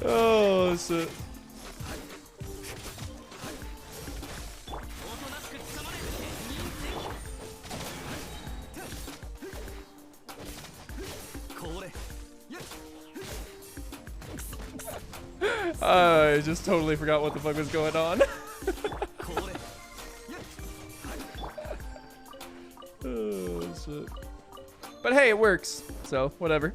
Oh, shit. I just totally forgot what the fuck was going on. Oh, shit. But hey, it works, so whatever.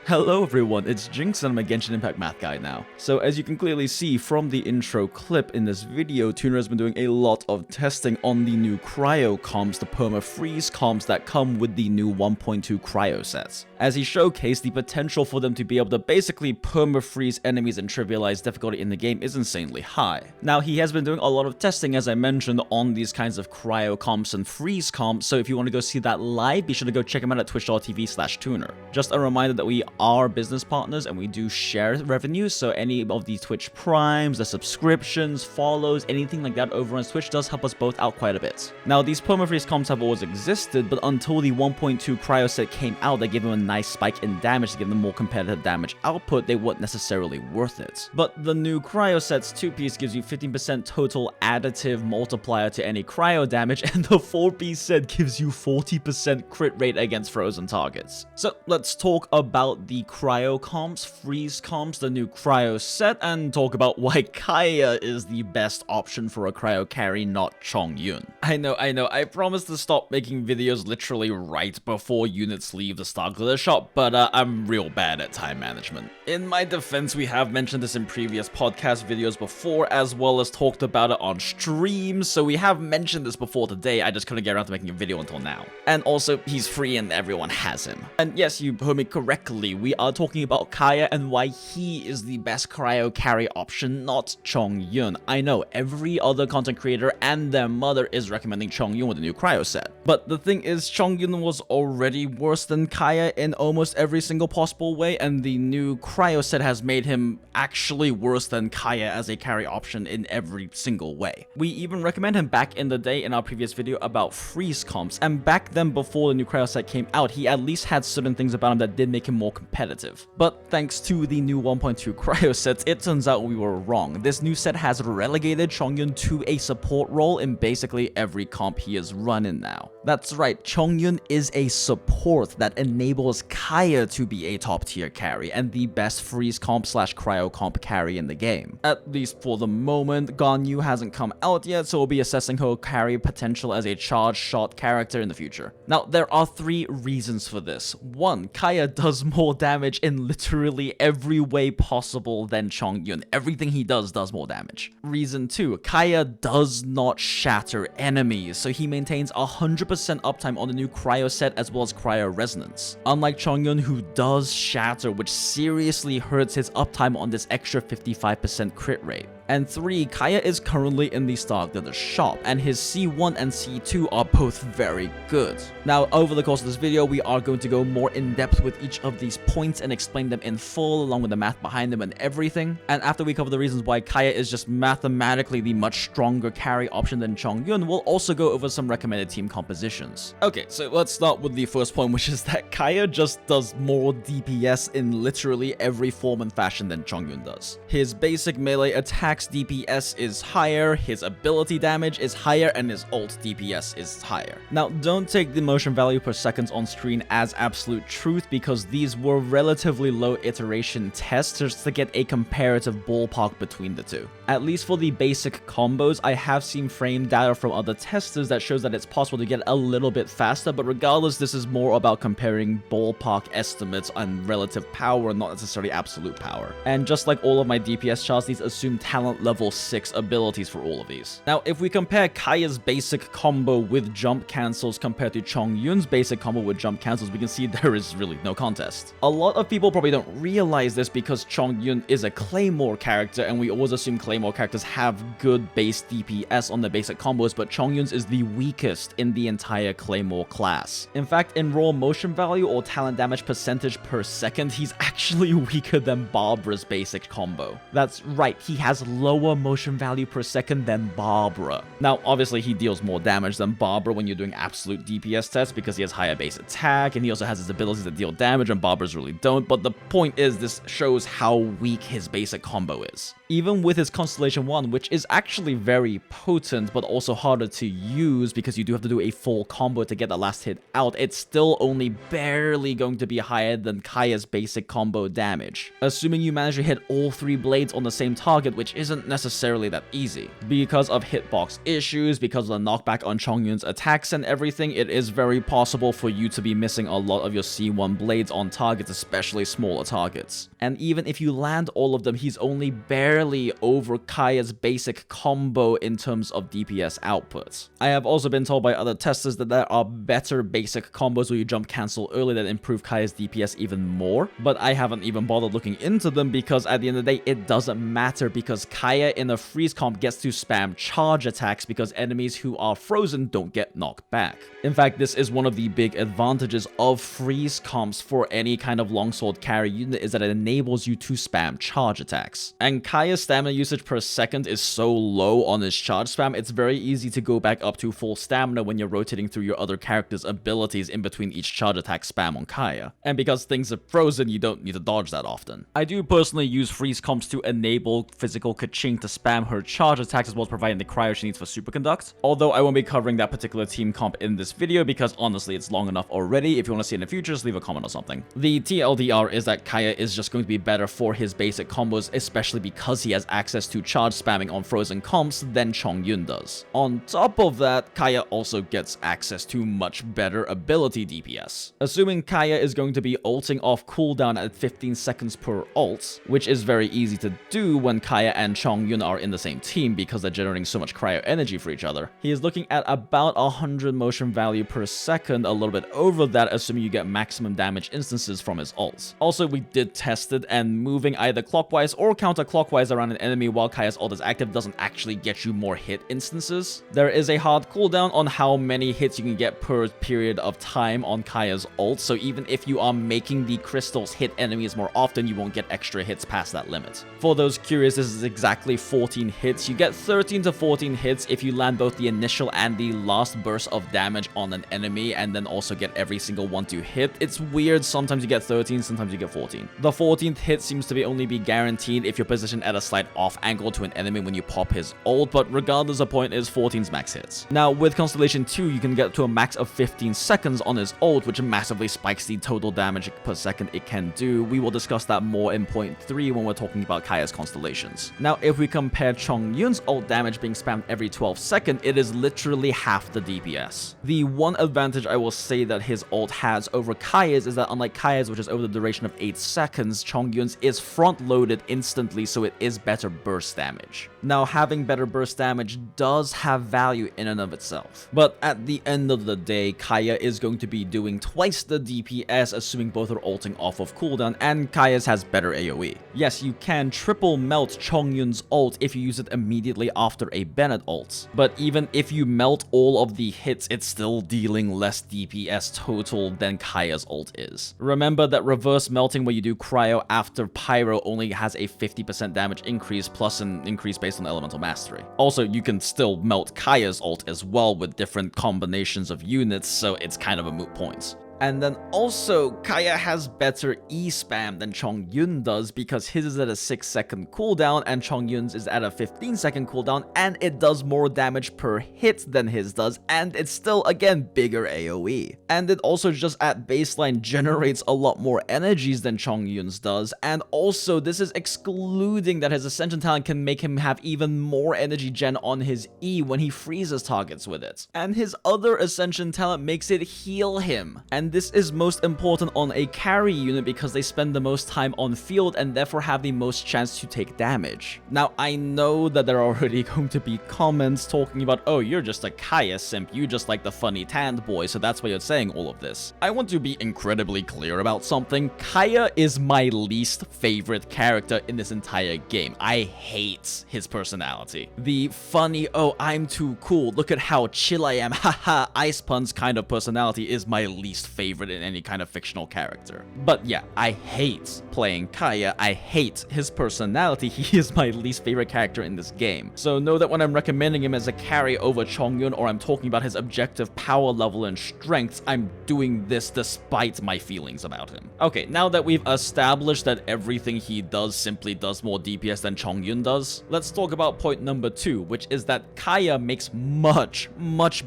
Hello everyone, it's Jinx and I'm a Genshin Impact math guy now. So as you can clearly see from the intro clip in this video, Tuner has been doing a lot of testing on the new Cryo comps, the perma-freeze comps that come with the new 1.2 Cryo sets. As he showcased, the potential for them to be able to basically perma-freeze enemies and trivialize difficulty in the game is insanely high. Now he has been doing a lot of testing, as I mentioned, on these kinds of Cryo comps and freeze comps, so if you want to go see that live, be sure to go check him out at twitch.tv/tuner. Just a reminder that we are business partners and we do share revenue, so any of the Twitch primes, the subscriptions, follows, anything like that over on Twitch does help us both out quite a bit. Now these perma-freeze comps have always existed, but until the 1.2 Cryo set came out that gave them a nice spike in damage to give them more competitive damage output, they weren't necessarily worth it. But the new Cryo set's 2-piece gives you 15% total additive multiplier to any cryo damage, and the 4-piece set gives you 40% crit rate against frozen targets. So let's talk about the Cryo comps, freeze comps, the new Cryo set, and talk about why Kaeya is the best option for a Cryo Carry, not Chongyun. I know, I promised to stop making videos literally right before units leave the Star Glitter shop, but I'm real bad at time management. In my defense, we have mentioned this in previous podcast videos before, as well as talked about it on streams, so we have mentioned this before today, I just couldn't get around to making a video until now. And also, he's free and everyone has him. And yes, you heard me correctly, we are talking about Kaeya and why he is the best Cryo Carry option, not Chongyun. I know, every other content creator and their mother is recommending Chongyun with the new Cryo set. But the thing is, Chongyun was already worse than Kaeya in almost every single possible way, and the new Cryo set has made him actually worse than Kaeya as a carry option in every single way. We even recommend him back in the day in our previous video about freeze comps, and back then before the new Cryo set came out, he at least had certain things about him that did make him more competitive. But thanks to the new 1.2 Cryo sets, it turns out we were wrong. This new set has relegated Chongyun to a support role in basically every comp he is running now. That's right, Chongyun is a support that enables Kaeya to be a top tier carry and the best freeze comp / cryo comp carry in the game. At least for the moment, Ganyu hasn't come out yet, so we'll be assessing her carry potential as a charge shot character in the future. Now, there are 3 reasons for this. 1, Kaeya does more damage in literally every way possible than Chongyun. Everything he does more damage. Reason 2, Kaeya does not shatter enemies, so he maintains 100% uptime on the new Cryo set as well as Cryo Resonance. Unlike Chongyun, who does shatter, which seriously hurts his uptime on this extra 55% crit rate. And 3, Kaeya is currently in the Star Glitter shop, and his C1 and C2 are both very good. Now, over the course of this video, we are going to go more in depth with each of these points and explain them in full, along with the math behind them and everything. And after we cover the reasons why Kaeya is just mathematically the much stronger carry option than Chongyun, we'll also go over some recommended team compositions. Okay, so let's start with the first point, which is that Kaeya just does more DPS in literally every form and fashion than Chongyun does. His basic melee attack DPS is higher, his ability damage is higher, and his ult DPS is higher. Now, don't take the motion value per seconds on screen as absolute truth, because these were relatively low iteration tests just to get a comparative ballpark between the two. At least for the basic combos, I have seen frame data from other testers that shows that it's possible to get a little bit faster, but regardless, this is more about comparing ballpark estimates and relative power, not necessarily absolute power. And just like all of my DPS charts, these assume talent level 6 abilities for all of these. Now, if we compare Kaeya's basic combo with jump cancels compared to Chongyun's basic combo with jump cancels, we can see there is really no contest. A lot of people probably don't realize this because Chongyun is a Claymore character, and we always assume Claymore characters have good base DPS on their basic combos, but Chongyun's is the weakest in the entire Claymore class. In fact, in raw motion value or talent damage percentage per second, he's actually weaker than Barbara's basic combo. That's right, he has lower motion value per second than Barbara. Now, obviously, he deals more damage than Barbara when you're doing absolute DPS tests because he has higher base attack, and he also has his abilities that deal damage, and Barbara's really don't. But the point is, this shows how weak his basic combo is. Even with his Constellation 1, which is actually very potent, but also harder to use because you do have to do a full combo to get the last hit out, it's still only barely going to be higher than Kaeya's basic combo damage. Assuming you manage to hit all 3 blades on the same target, which isn't necessarily that easy. Because of hitbox issues, because of the knockback on Chongyun's attacks and everything, it is very possible for you to be missing a lot of your C1 blades on targets, especially smaller targets. And even if you land all of them, he's only barely over Kaeya's basic combo in terms of DPS output. I have also been told by other testers that there are better basic combos where you jump cancel early that improve Kaeya's DPS even more, but I haven't even bothered looking into them because at the end of the day, it doesn't matter because Kaeya in a freeze comp gets to spam charge attacks because enemies who are frozen don't get knocked back. In fact, this is one of the big advantages of freeze comps for any kind of longsword carry unit is that it enables you to spam charge attacks. And Kaeya's stamina usage per second is so low on his charge spam, it's very easy to go back up to full stamina when you're rotating through your other character's abilities in between each charge attack spam on Kaeya. And because things are frozen, you don't need to dodge that often. I do personally use freeze comps to enable physical Kaching to spam her charge attacks as well as providing the cryo she needs for superconduct, although I won't be covering that particular team comp in this video because honestly it's long enough already. If you want to see it in the future, just leave a comment or something. The TLDR is that Kaeya is just going to be better for his basic combos, especially because he has access to charge spamming on frozen comps than Chongyun does. On top of that, Kaeya also gets access to much better ability DPS. Assuming Kaeya is going to be ulting off cooldown at 15 seconds per ult, which is very easy to do when Kaeya and Chongyun are in the same team because they're generating so much cryo energy for each other. He is looking at about 100 motion value per second, a little bit over that, assuming you get maximum damage instances from his ults. Also, we did test it, and moving either clockwise or counterclockwise around an enemy while Kaeya's ult is active doesn't actually get you more hit instances. There is a hard cooldown on how many hits you can get per period of time on Kaeya's ult, so even if you are making the crystals hit enemies more often, you won't get extra hits past that limit. For those curious, this is exactly 14 hits. You get 13 to 14 hits if you land both the initial and the last burst of damage on an enemy, and then also get every single one to hit. It's weird, sometimes you get 13, sometimes you get 14. The 14th hit seems to only be guaranteed if you're positioned at a slight off angle to an enemy when you pop his ult, but regardless, the point is 14's max hits. Now, with Constellation 2, you can get to a max of 15 seconds on his ult, which massively spikes the total damage per second it can do. We will discuss that more in point 3 when we're talking about Kaeya's constellations. Now, if we compare Chongyun's ult damage being spammed every 12 seconds, it is literally half the DPS. The one advantage I will say that his ult has over Kaeya's is that unlike Kaeya's, which is over the duration of 8 seconds, Chongyun's is front-loaded instantly, so it is better burst damage. Now, having better burst damage does have value in and of itself, but at the end of the day, Kaeya is going to be doing twice the DPS, assuming both are ulting off of cooldown, and Kaeya's has better AoE. Yes, you can triple melt Chongyun's ult if you use it immediately after a Bennett ult, but even if you melt all of the hits, it's still dealing less DPS total than Kaeya's ult is. Remember that reverse melting where you do cryo after pyro only has a 50% damage increase plus an increase based on elemental mastery. Also, you can still melt Kaeya's ult as well with different combinations of units, so it's kind of a moot point. And then also, Kaeya has better E-spam than Chongyun does because his is at a 6-second cooldown and Chongyun's is at a 15-second cooldown, and it does more damage per hit than his does, and it's still, again, bigger AoE. And it also just at baseline generates a lot more energies than Chongyun's does, and also this is excluding that his Ascension talent can make him have even more energy gen on his E when he freezes targets with it. And his other Ascension talent makes it heal him, and this is most important on a carry unit because they spend the most time on field and therefore have the most chance to take damage. Now, I know that there are already going to be comments talking about, oh, you're just a Kaeya simp, you just like the funny tanned boy, so that's why you're saying all of this. I want to be incredibly clear about something. Kaeya is my least favorite character in this entire game. I hate his personality. The funny, oh, I'm too cool, look at how chill I am, haha, ice puns kind of personality is my least favorite in any kind of fictional character. But yeah, I hate playing Kaeya. I hate his personality. He is my least favorite character in this game. So know that when I'm recommending him as a carry over Chongyun, or I'm talking about his objective power level and strengths, I'm doing this despite my feelings about him. Okay, now that we've established that everything he does simply does more DPS than Chongyun does, let's talk about point number 2, which is that Kaeya makes much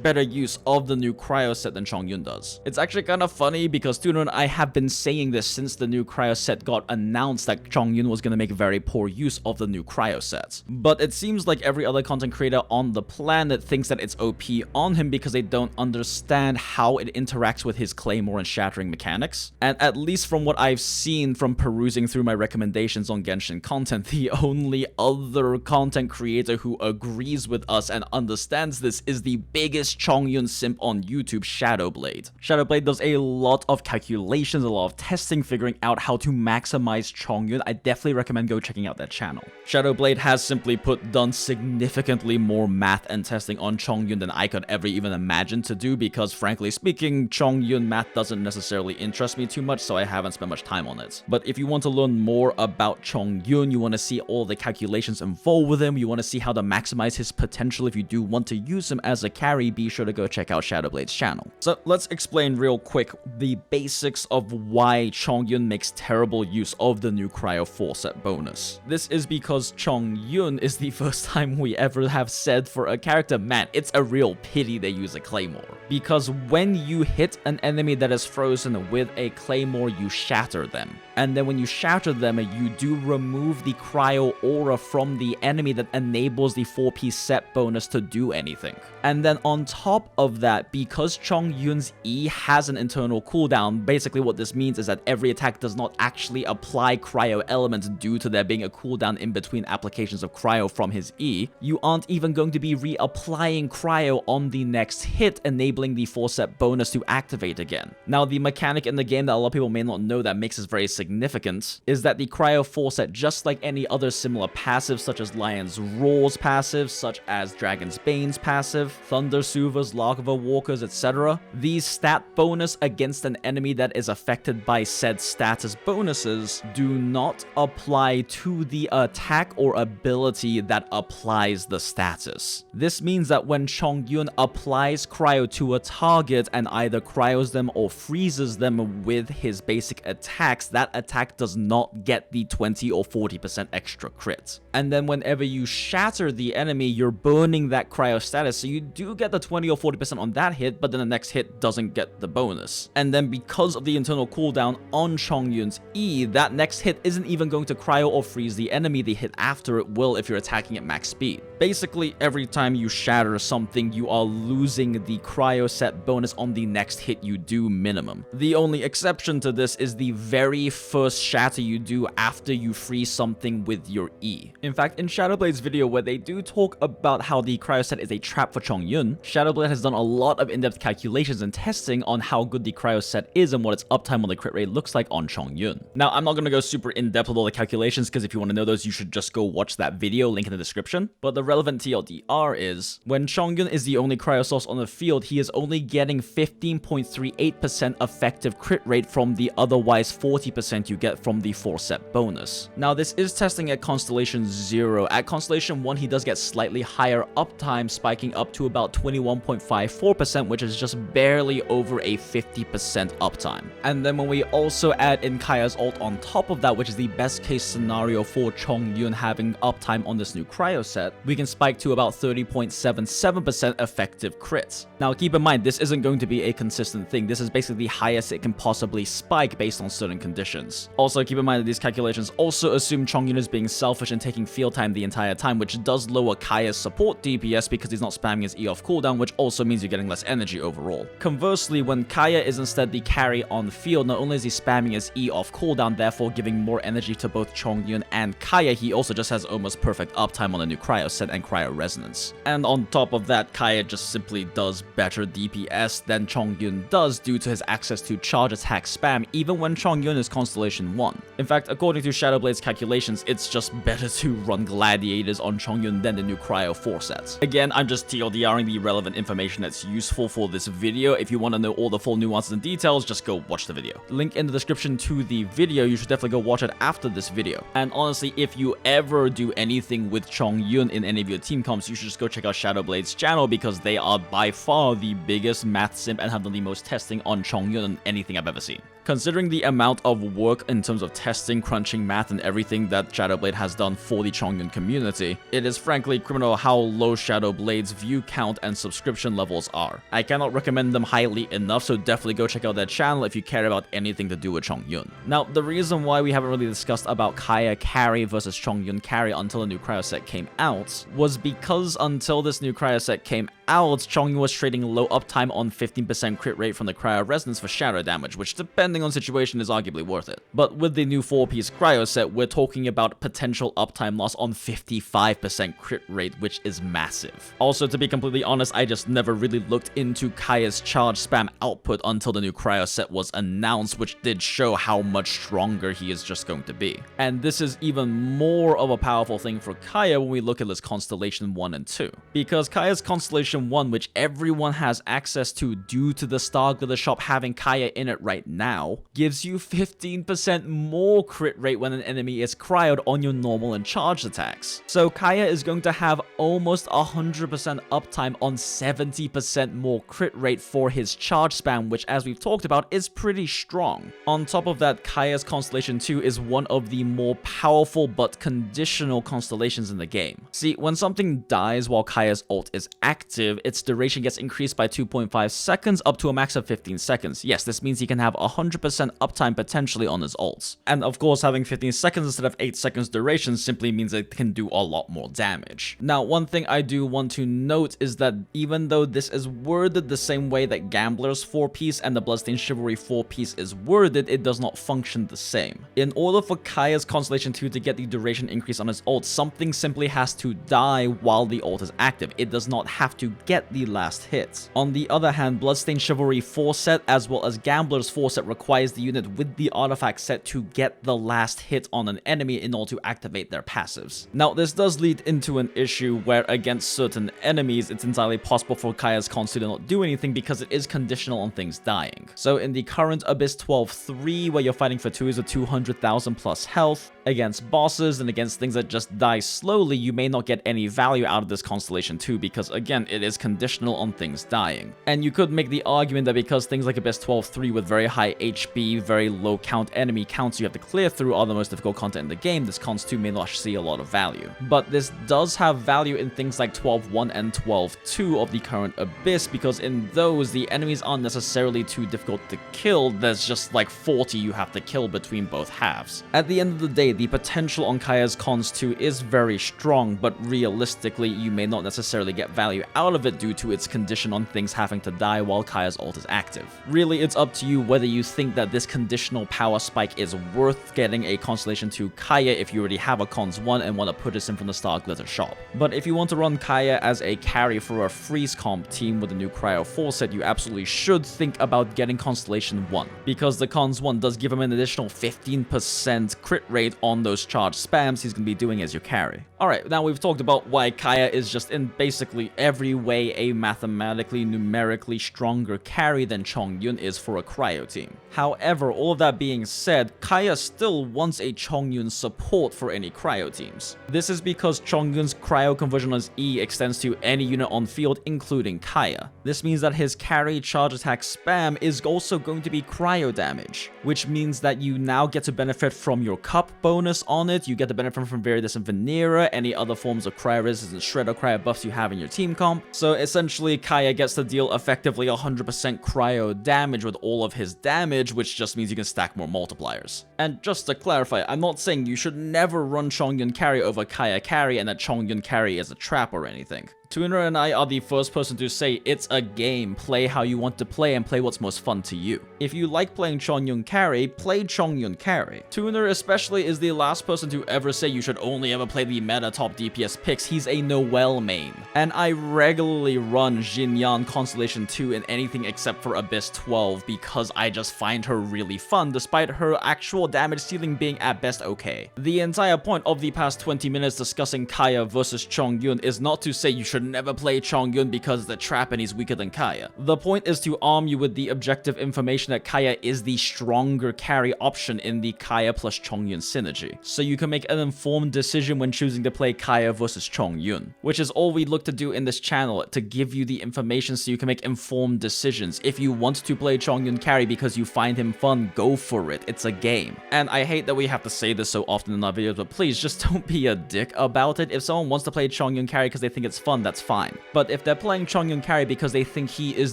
better use of the new Cryo Set than Chongyun does. It's actually kind of funny because Tuner and I have been saying this since the new Cryo Set got announced, that Chongyun was going to make very poor use of the new Cryo Set. But it seems like every other content creator on the planet thinks that it's OP on him because they don't understand how it interacts with his Claymore and Shattering mechanics. And at least from what I've seen from perusing through my recommendations on Genshin content, the only other content creator who agrees with us and understands this is the biggest Chongyun simp on YouTube, ShdwBld. ShdwBld does a lot of calculations, a lot of testing, figuring out how to maximize Chongyun. I definitely recommend go checking out that channel. ShdwBld has simply done significantly more math and testing on Chongyun than I could ever even imagine to do, because frankly speaking, Chongyun math doesn't necessarily interest me too much, so I haven't spent much time on it. But if you want to learn more about Chongyun, you want to see all the calculations involved with him, you want to see how to maximize his potential if you do want to use him as a carry, be sure to go check out ShdwBld's channel. So let's explain real quick the basics of why Chongyun makes terrible use of the new Cryo Set bonus. This is because Chongyun is the first time we ever have said for a character, man, it's a real pity they use a Claymore. Because when you hit an enemy that is frozen with a Claymore, you shatter them. And then when you shatter them, you do remove the cryo aura from the enemy that enables the 4-piece set bonus to do anything. And then on top of that, because Chongyun's E has an internal cooldown, basically what this means is that every attack does not actually apply cryo elements due to there being a cooldown in between applications of cryo from his E. You aren't even going to be reapplying cryo on the next hit, enabling the 4-set bonus to activate again. Now, the mechanic in the game that a lot of people may not know that makes this very significant is that the Cryo 4-set, just like any other similar passive such as Lion's Roar's passive, such as Dragon's Bane's passive, Thunder Soother's, Lagava Walker's, etc., these stat bonus against an enemy that is affected by said status bonuses do not apply to the attack or ability that applies the status. This means that when Chongyun applies cryo to a target and either cryos them or freezes them with his basic attacks, that attack does not get the 20 or 40% extra crit. And then whenever you shatter the enemy, you're burning that cryo status, so you do get the 20 or 40% on that hit, but then the next hit doesn't get the bonus. And then because of the internal cooldown on Chongyun's E, that next hit isn't even going to cryo or freeze the enemy, the hit after it will if you're attacking at max speed. Basically, every time you shatter something, you are losing the Cryo Set bonus on the next hit you do minimum. The only exception to this is the very first shatter you do after you freeze something with your E. In fact, in ShdwBld's video where they do talk about how the Cryo Set is a trap for Chongyun, ShdwBld has done a lot of in-depth calculations and testing on how good the Cryo Set is and what its uptime on the crit rate looks like on Chongyun. Now, I'm not going to go super in-depth with all the calculations because if you want to know those, you should just go watch that video, link in the description. But the relevant TLDR is, when Chongyun is the only cryo source on the field, he is only getting 15.38% effective crit rate from the otherwise 40% you get from the 4-set bonus. Now, this is testing at Constellation 0. At Constellation 1, he does get slightly higher uptime, spiking up to about 21.54%, which is just barely over a 50% uptime. And then when we also add in Kaeya's ult on top of that, which is the best case scenario for Chongyun having uptime on this new Cryo Set, we can spike to about 30.77% effective crits. Now, keep in mind, this isn't going to be a consistent thing. This is basically the highest it can possibly spike based on certain conditions. Also, keep in mind that these calculations also assume Chongyun is being selfish and taking field time the entire time, which does lower Kaeya's support DPS because he's not spamming his E off cooldown, which also means you're getting less energy overall. Conversely, when Kaeya is instead the carry on field, not only is he spamming his E off cooldown, therefore giving more energy to both Chongyun and Kaeya, he also just has almost perfect uptime on the new Cryo Set and Cryo Resonance. And on top of that, Kaeya just simply does better DPS than Chongyun does due to his access to charge attack spam, even when Chongyun is Constellation 1. In fact, according to ShdwBld's calculations, it's just better to run Gladiators on Chongyun than the new Cryo 4 sets. Again, I'm just TLDRing the relevant information that's useful for this video. If you want to know all the full nuances and details, just go watch the video. Link in the description to the video. You should definitely go watch it after this video. And honestly, if you ever do anything with Chongyun in any of your team comps, you should just go check out ShdwBld's channel, because they are by far the biggest math simp and have done the most testing on Chongyun than anything I've ever seen. Considering the amount of work in terms of testing, crunching math, and everything that ShdwBld has done for the Chongyun community, it is frankly criminal how low ShdwBld's view count and subscription levels are. I cannot recommend them highly enough, so definitely go check out their channel if you care about anything to do with Chongyun. Now, the reason why we haven't really discussed about Kaeya Carry versus Chongyun Carry until the new Cryo Set came out was because until this new Cryo Set came out, Chongyun was trading low uptime on 15% crit rate from the Cryo Resonance for shadow damage, which depending on situation is arguably worth it. But with the new 4-piece Cryo Set, we're talking about potential uptime loss on 55% crit rate, which is massive. Also, to be completely honest, I just never really looked into Kaeya's charge spam output until the new Cryo Set was announced, which did show how much stronger he is just going to be. And this is even more of a powerful thing for Kaeya when we look at his Constellation 1 and 2. Because Kaeya's Constellation 1, which everyone has access to due to the Star Glitter shop having Kaeya in it right now, gives you 15% more crit rate when an enemy is cryoed on your normal and charged attacks. So Kaeya is going to have almost 100% uptime on 70% more crit rate for his charge spam, which as we've talked about is pretty strong. On top of that, Kaeya's Constellation 2 is one of the more powerful but conditional constellations in the game. See, when something dies while Kaeya's ult is active, its duration gets increased by 2.5 seconds up to a max of 15 seconds. Yes, this means he can have 100% uptime potentially on his ults. And of course, having 15 seconds instead of 8 seconds duration simply means it can do a lot more damage. Now, one thing I do want to note is that even though this is worded the same way that Gambler's 4-piece and the Bloodstained Chivalry 4-piece is worded, it does not function the same. In order for Kaeya's Constellation 2 to get the duration increase on his ult, something simply has to die while the ult is active. It does not have to get the last hit. On the other hand, Bloodstained Chivalry 4 set as well as Gambler's 4 set requires the unit with the artifact set to get the last hit on an enemy in order to activate their passives. Now, this does lead into an issue where against certain enemies, it's entirely possible for Kaeya's cons to not do anything because it is conditional on things dying. So in the current Abyss 12-3, where you're fighting for 2s with 200,000 plus health, against bosses and against things that just die slowly, you may not get any value out of this Constellation 2 because again, it is conditional on things dying. And you could make the argument that because things like Abyss 12-3 with very high HP, very low count enemy counts you have to clear through are the most difficult content in the game, this Cons 2 may not see a lot of value. But this does have value in things like 12-1 and 12-2 of the current Abyss, because in those, the enemies aren't necessarily too difficult to kill, there's just like 40 you have to kill between both halves. At the end of the day, the potential on Kaeya's Cons 2 is very strong, but realistically, you may not necessarily get value out of it due to its condition on things having to die while Kaeya's ult is active. Really, it's up to you whether you think that this conditional power spike is worth getting a Constellation 2 Kaeya if you already have a Cons 1 and want to purchase him from the Star Glitter shop. But if you want to run Kaeya as a carry for a freeze comp team with the new Cryo 4 set, you absolutely should think about getting Constellation 1, because the Cons 1 does give him an additional 15% crit rate on those charge spams he's going to be doing as your carry. Alright, now we've talked about why Kaeya is just in basically every way a mathematically, numerically stronger carry than Chongyun is for a Cryo team. However, all of that being said, Kaeya still wants a Chongyun support for any Cryo teams. This is because Chongyun's Cryo conversion on his E extends to any unit on field, including Kaeya. This means that his carry charge attack spam is also going to be Cryo damage, which means that you now get to benefit from your cup bonus on it, you get to benefit from Veritas and Venera, any other forms of Cryo resistance Shredder Cryo buffs you have in your team comp. So essentially, Kaeya gets to deal effectively 100% Cryo damage with all of his damage, which just means you can stack more multipliers. And just to clarify, I'm not saying you should never run Chongyun Carry over Kaeya Carry and that Chongyun Carry is a trap or anything. Tuner and I are the first person to say it's a game, play how you want to play and play what's most fun to you. If you like playing Chongyun Carry, play Chongyun Carry. Tuner especially is the last person to ever say you should only ever play the meta top DPS picks, he's a Noelle main. And I regularly run Xinyan Constellation 2 in anything except for Abyss 12 because I just find her really fun despite her actual damage ceiling being at best okay. The entire point of the past 20 minutes discussing Kaeya versus Chongyun is not to say you should should never play Chongyun because it's a trap and he's weaker than Kaeya. The point is to arm you with the objective information that Kaeya is the stronger carry option in the Kaeya plus Chongyun synergy, so you can make an informed decision when choosing to play Kaeya versus Chongyun, which is all we look to do in this channel, to give you the information so you can make informed decisions. If you want to play Chongyun carry because you find him fun, go for it. It's a game. And I hate that we have to say this so often in our videos, but please just don't be a dick about it. If someone wants to play Chongyun carry because they think it's fun, that's fine. But if they're playing Chongyun carry because they think he is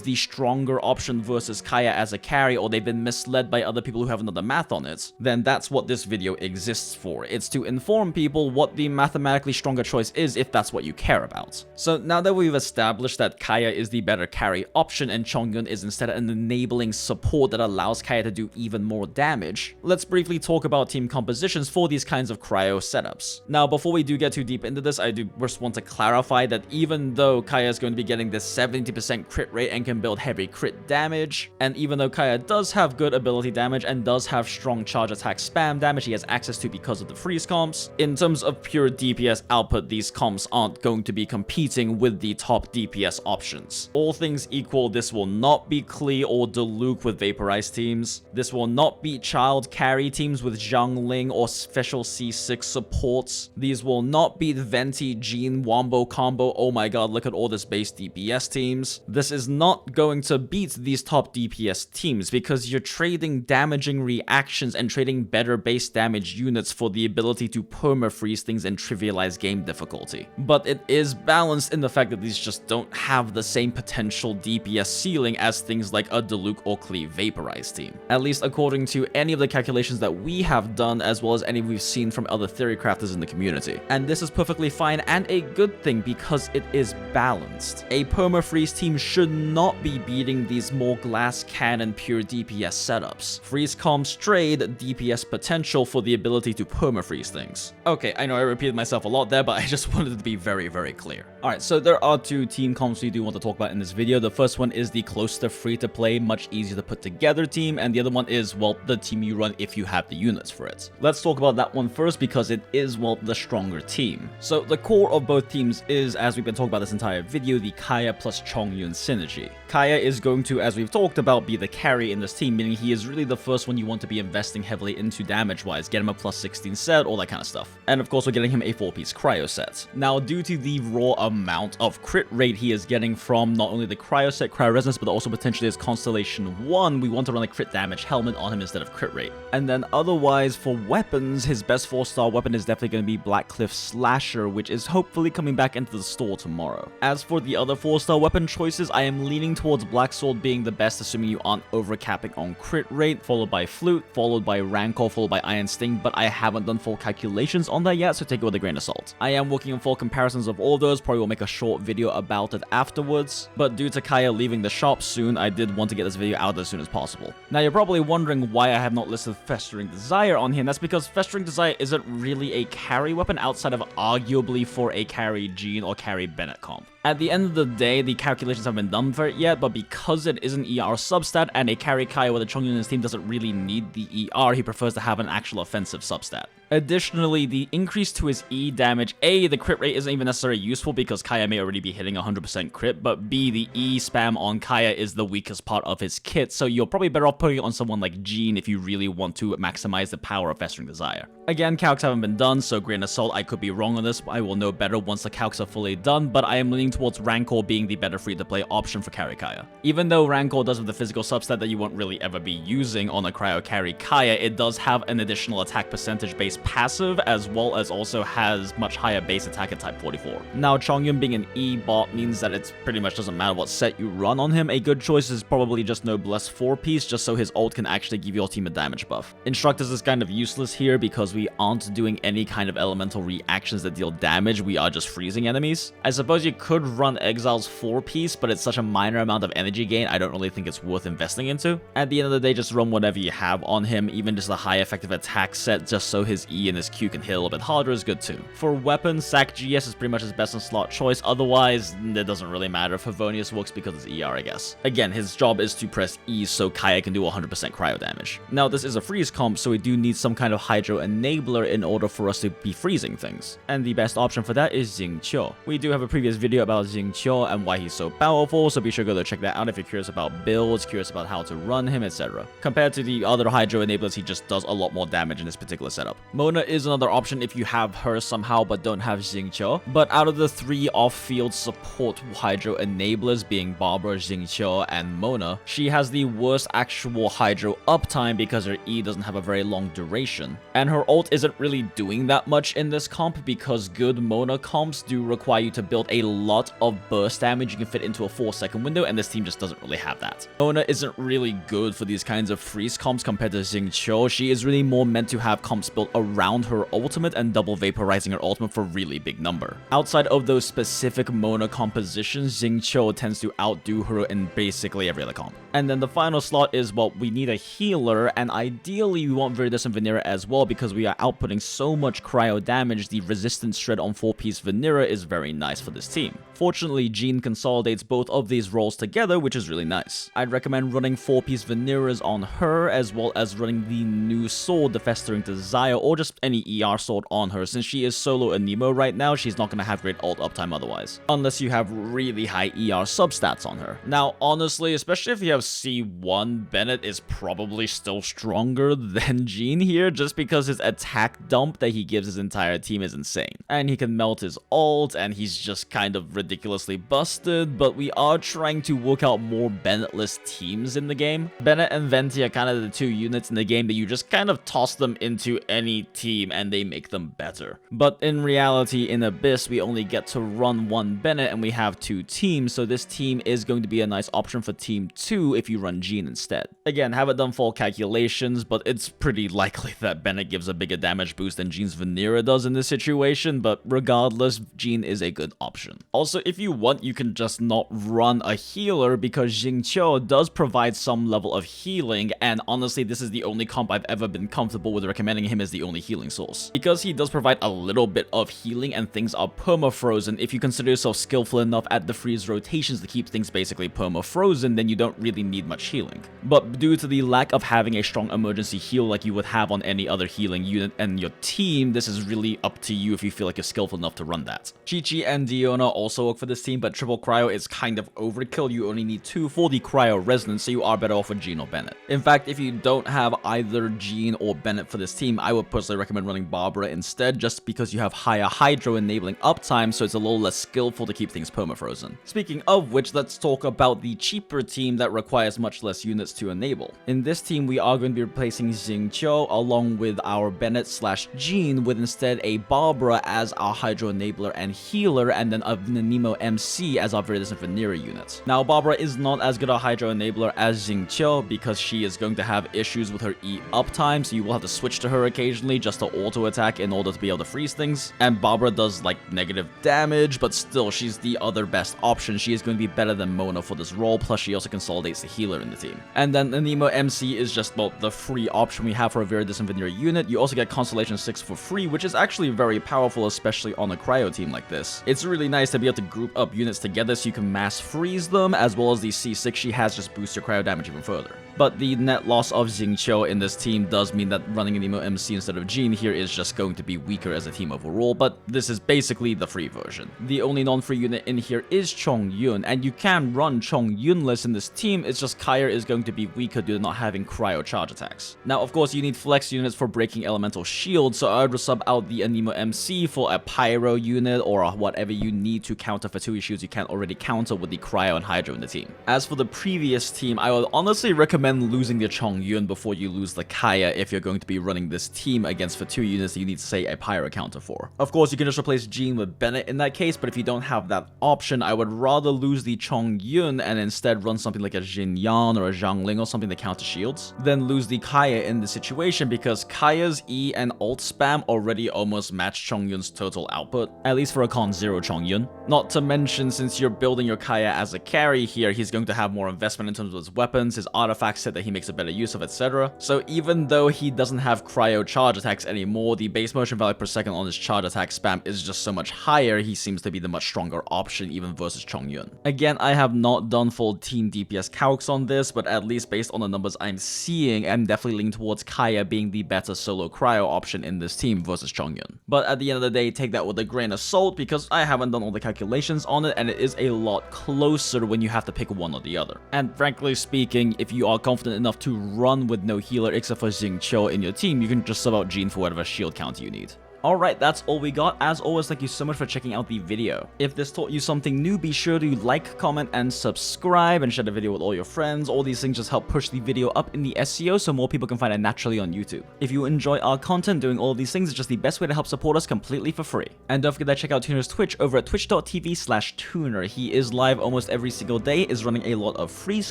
the stronger option versus Kaeya as a carry, or they've been misled by other people who haven't done the math on it, then that's what this video exists for. It's to inform people what the mathematically stronger choice is if that's what you care about. So now that we've established that Kaeya is the better carry option and Chongyun is instead an enabling support that allows Kaeya to do even more damage, let's briefly talk about team compositions for these kinds of cryo setups. Now, before we do get too deep into this, I do just want to clarify that even though Kaeya is going to be getting this 70% crit rate and can build heavy crit damage, and even though Kaeya does have good ability damage and does have strong charge attack spam damage he has access to because of the freeze comps, in terms of pure DPS output, these comps aren't going to be competing with the top DPS options. All things equal, this will not be Klee or Diluc with vaporized teams. This will not be child carry teams with Zhangling or special C6 supports. These will not be Venti, Jean, Wombo combo, oh my god, look at all this base DPS teams. This is not going to beat these top DPS teams because you're trading damaging reactions and trading better base damage units for the ability to perma-freeze things and trivialize game difficulty. But it is balanced in the fact that these just don't have the same potential DPS ceiling as things like a Diluc or Klee vaporized team. At least according to any of the calculations that we have done, as well as any we've seen from other theory crafters in the community. And this is perfectly fine and a good thing because it is balanced. A perma-freeze team should not be beating these more glass cannon pure DPS setups. Freeze comps trade DPS potential for the ability to perma-freeze things. Okay, I know I repeated myself a lot there, but I just wanted it to be very, very clear. Alright, so there are two team comps we do want to talk about in this video. The first one is the close to free-to-play, much easier to put together team, and the other one is, well, the team you run if you have the units for it. Let's talk about that one first because it is, well, the stronger team. So the core of both teams is, as we've been talking about this entire video, the Kaeya plus Chongyun synergy. Kaeya is going to, as we've talked about, be the carry in this team, meaning he is really the first one you want to be investing heavily into damage-wise, get him a plus 16 set, all that kind of stuff. And of course, we're getting him a 4-piece cryo set. Now, due to the raw amount of crit rate he is getting from not only the cryo set, cryo resonance, but also potentially his Constellation 1, we want to run a crit damage helmet on him instead of crit rate. And then otherwise, for weapons, his best 4-star weapon is definitely going to be Blackcliff Slasher, which is hopefully coming back into the store tomorrow. As for the other 4-star weapon choices, I am leaning towards Black Sword being the best, assuming you aren't overcapping on crit rate, followed by Flute, followed by Rancor, followed by Iron Sting, but I haven't done full calculations on that yet, so take it with a grain of salt. I am working on full comparisons of all of those, probably will make a short video about it afterwards, but due to Kaeya leaving the shop soon, I did want to get this video out as soon as possible. Now, you're probably wondering why I have not listed Festering Desire on here, and that's because Festering Desire isn't really a carry weapon outside of arguably for a carry Jean or carry Bennett comp. At the end of the day, the calculations haven't been done for it yet, but because it is an ER substat and a carry Kaeya with a Chongyun in his team doesn't really need the ER, he prefers to have an actual offensive substat. Additionally, the increase to his E damage, A, the crit rate isn't even necessarily useful because Kaeya may already be hitting 100% crit, but B, the E spam on Kaeya is the weakest part of his kit, so you're probably better off putting it on someone like Jean if you really want to maximize the power of Festering Desire. Again, calcs haven't been done, so grain of salt, I could be wrong on this, I will know better once the calcs are fully done, but I am leaning towards Rancor being the better free-to-play option for carry Kaeya. Even though Rancor does have the physical substat that you won't really ever be using on a cryo carry Kaeya, it does have an additional attack percentage based passive, as well as also has much higher base attack at type 44. Now, Chongyun being an E bot means that it pretty much doesn't matter what set you run on him. A good choice is probably just Noblesse 4-piece, just so his ult can actually give your team a damage buff. Instructors is kind of useless here because we aren't doing any kind of elemental reactions that deal damage, we are just freezing enemies. I suppose you could run Exile's 4-piece, but it's such a minor amount of energy gain, I don't really think it's worth investing into. At the end of the day, just run whatever you have on him, even just a high effective attack set, just so his E and his Q can hit a little bit harder is good too. For weapons, Sac GS is pretty much his best in slot choice, otherwise, it doesn't really matter. Favonius works because it's ER, I guess. Again, his job is to press E so Kaeya can do 100% cryo damage. Now, this is a freeze comp, so we do need some kind of Hydro enabler in order for us to be freezing things. And the best option for that is Xingqiu. We do have a previous video about Xingqiu and why he's so powerful, so be sure to go check that out if you're curious about builds, curious about how to run him, etc. Compared to the other Hydro enablers, he just does a lot more damage in this particular setup. Mona is another option if you have her somehow but don't have Xingqiu, but out of the 3 off-field support Hydro enablers being Barbara, Xingqiu, and Mona, she has the worst actual Hydro uptime because her E doesn't have a very long duration, and her ult isn't really doing that much in this comp because good Mona comps do require you to build a lot of burst damage you can fit into a 4-second window, and this team just doesn't really have that. Mona isn't really good for these kinds of freeze comps compared to Xingqiu. She is really more meant to have comps built around her ultimate and double vaporizing her ultimate for really big number. Outside of those specific Mona compositions, Xingqiu tends to outdo her in basically every other comp. And then the final slot is, well, we need a healer, and ideally we want Viridescent Vanilla as well because we are outputting so much cryo damage. The resistance shred on 4-piece Vanilla is very nice for this team. Fortunately, Jean consolidates both of these roles together, which is really nice. I'd recommend running 4-piece Vanillas on her, as well as running the new sword, the Festering Desire, or just any ER sword on her. Since she is solo Anemo right now, she's not going to have great ult uptime otherwise, unless you have really high ER substats on her. Now, honestly, especially if you have C1, Bennett is probably still stronger than Jean here, just because his attack dump that he gives his entire team is insane. And he can melt his ult, and he's just kind of ridiculously busted, but we are trying to work out more Bennett-less teams in the game. Bennett and Venti are kind of the 2 units in the game that you just kind of toss them into any team and they make them better. But in reality, in Abyss, we only get to run 1 Bennett and we have 2 teams, so this team is going to be a nice option for team 2 if you run Jean instead. Again, haven't done full calculations, but it's pretty likely that Bennett gives a bigger damage boost than Jean's Vanilla does in this situation, but regardless, Jean is a good option. Also, if you want, you can just not run a healer because Xingqiu does provide some level of healing, and honestly, this is the only comp I've ever been comfortable with recommending him as the only healing source. Because he does provide a little bit of healing and things are perma-frozen, if you consider yourself skillful enough at the freeze rotations to keep things basically perma-frozen, then you don't really need much healing. But due to the lack of having a strong emergency heal like you would have on any other healing unit and your team, this is really up to you if you feel like you're skillful enough to run that. Chi-Chi and Diona also work for this team, but triple cryo is kind of overkill. You only need 2 for the cryo resonance, so you are better off with Jean or Bennett. In fact, if you don't have either Jean or Bennett for this team, I would personally recommend running Barbara instead, just because you have higher Hydro enabling uptime, so it's a little less skillful to keep things permafrozen. Speaking of which, let's talk about the cheaper team that requires much less units to enable. In this team, we are going to be replacing Xingqiu along with our Bennett/Jean with instead a Barbara as our Hydro enabler and healer, and then a Nemo MC as our Viridescent Vanilla unit. Now, Barbara is not as good a Hydro enabler as Xingqiu because she is going to have issues with her E uptime, so you will have to switch to her occasionally just to auto attack in order to be able to freeze things. And Barbara does like negative damage, but still, she's the other best option. She is going to be better than Mona for this role, plus she also consolidates the healer in the team. And then the Nemo MC is just, well, the free option we have for a Viridescent Vanilla unit. You also get Constellation 6 for free, which is actually very powerful, especially on a cryo team like this. It's really nice to be able to group up units together so you can mass freeze them, as well as the C6 she has just boosts your cryo damage even further. But the net loss of Xingqiu in this team does mean that running an Nemo MC instead of Jean here is just going to be weaker as a team overall, but this is basically the free version. The only non-free unit in here is Chongyun, and you can run Chongyunless in this team, it's just Kaeya is going to be weaker due to not having cryo charge attacks. Now, of course, you need flex units for breaking elemental shields, so I would sub out the Anemo MC for a pyro unit or whatever you need to counter Fatui shields you can't already counter with the cryo and hydro in the team. As for the previous team, I would honestly recommend losing the Chongyun before you lose the Kaeya if you're going to be running this team against Fatui units that you need, say, a pyro counter for. Of course, you can just replace Jean with Bennett in that case, but if you don't have that option, I would rather lose the Chongyun and instead run something like a Jinyan or a Zhangling or something that counter shields, then lose the Kaeya in the situation because Kaeya's E and ult spam already almost match Chongyun's total output, at least for a Con 0 Chongyun. Not to mention, since you're building your Kaeya as a carry here, he's going to have more investment in terms of his weapons, his artifacts max hit that he makes a better use of, etc. So even though he doesn't have cryo charge attacks anymore, the base motion value per second on his charge attack spam is just so much higher, he seems to be the much stronger option even versus Chongyun. Again, I have not done full team DPS calcs on this, but at least based on the numbers I'm seeing, I'm definitely leaning towards Kaeya being the better solo cryo option in this team versus Chongyun. But at the end of the day, take that with a grain of salt because I haven't done all the calculations on it, and it is a lot closer when you have to pick one or the other. And frankly speaking, if you are confident enough to run with no healer except for Xingqiu in your team, you can just sub out Jean for whatever shield count you need. Alright, that's all we got. As always, thank you so much for checking out the video. If this taught you something new, be sure to like, comment, and subscribe, and share the video with all your friends. All these things just help push the video up in the SEO so more people can find it naturally on YouTube. If you enjoy our content, doing all of these things is just the best way to help support us completely for free. And don't forget to check out Tuner's Twitch over at twitch.tv/Tuner. He is live almost every single day, is running a lot of freeze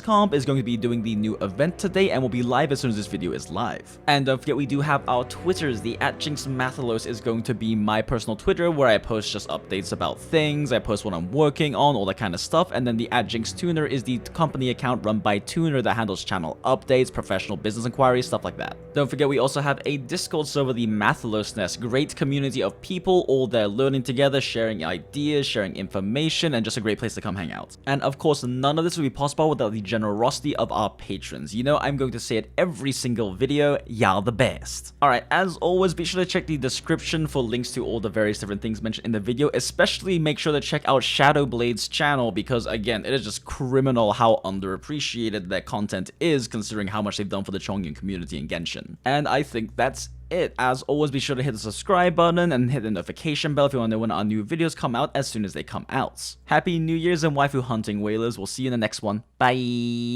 comp, is going to be doing the new event today, and will be live as soon as this video is live. And don't forget, we do have our Twitters. The @JinxMathalos is going to be my personal Twitter, where I post just updates about things, I post what I'm working on, all that kind of stuff, and then the @JinxTuner is the company account run by Tuner that handles channel updates, professional business inquiries, stuff like that. Don't forget, we also have a Discord server, the Mathalos Nest, great community of people, all there learning together, sharing ideas, sharing information, and just a great place to come hang out. And of course, none of this would be possible without the generosity of our patrons. You know, I'm going to say it every single video, y'all the best. Alright, as always, be sure to check the description for links to all the various different things mentioned in the video. Especially make sure to check out ShdwBld's channel because, again, it is just criminal how underappreciated their content is considering how much they've done for the Chongyun community in Genshin. And I think that's it. As always, be sure to hit the subscribe button and hit the notification bell if you want to know when our new videos come out as soon as they come out. Happy New Year's and waifu hunting, whalers. We'll see you in the next one. Bye!